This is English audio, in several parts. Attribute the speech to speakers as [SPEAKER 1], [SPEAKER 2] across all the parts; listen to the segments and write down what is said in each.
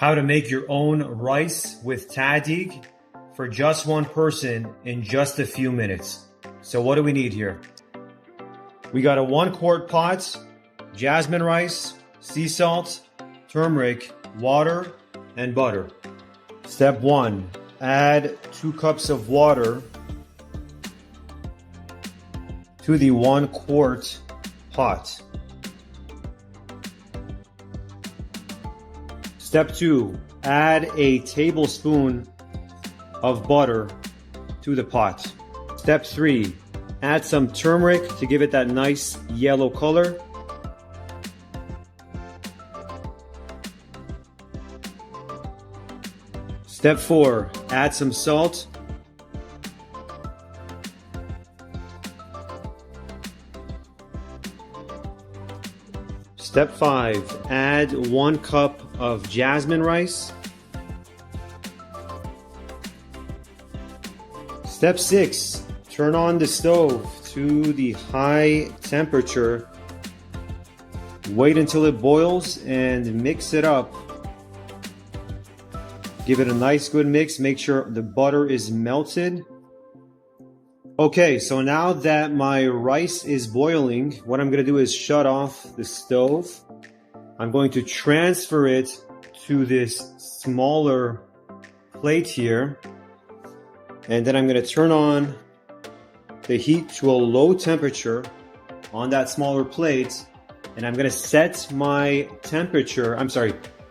[SPEAKER 1] How to make your own rice with tahdig for just one person in just a few minutes. So what do we need here? We got a 1-quart pot, jasmine rice, sea salt, turmeric, water, and butter. Step 1, add 2 cups of water to the 1-quart pot. Step 2, add a tablespoon of butter to the pot. Step 3, add some turmeric to give it that nice yellow color. Step 4, add some salt. Step 5, add 1 cup of jasmine rice. Step 6, turn on the stove to the high temperature. Wait until it boils and mix it up. Give it a nice good mix. Make sure the butter is melted. Okay, so now that my rice is boiling, what I'm going to do is shut off the stove. I'm going to transfer it to this smaller plate here. And then I'm going to turn on the heat to a low temperature on that smaller plate. And I'm going to set my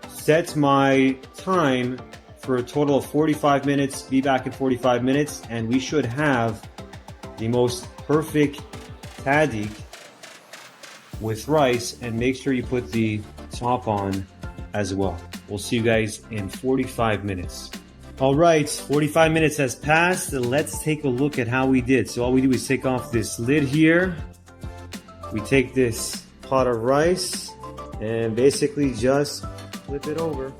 [SPEAKER 1] set my time for a total of 45 minutes. Be back in 45 minutes and we should have the most perfect tahdig with rice, and make sure you put the top on as well. We'll see you guys in 45 minutes. All right, 45 minutes has passed. Let's take a look at how we did. So all we do is take off this lid here. We take this pot of rice and basically just flip it over.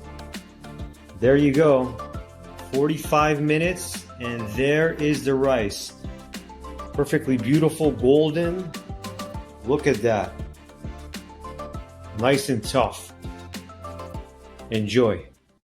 [SPEAKER 1] There you go. 45 minutes and there is the rice. Perfectly beautiful, golden. Look at that. Nice and tough. Enjoy.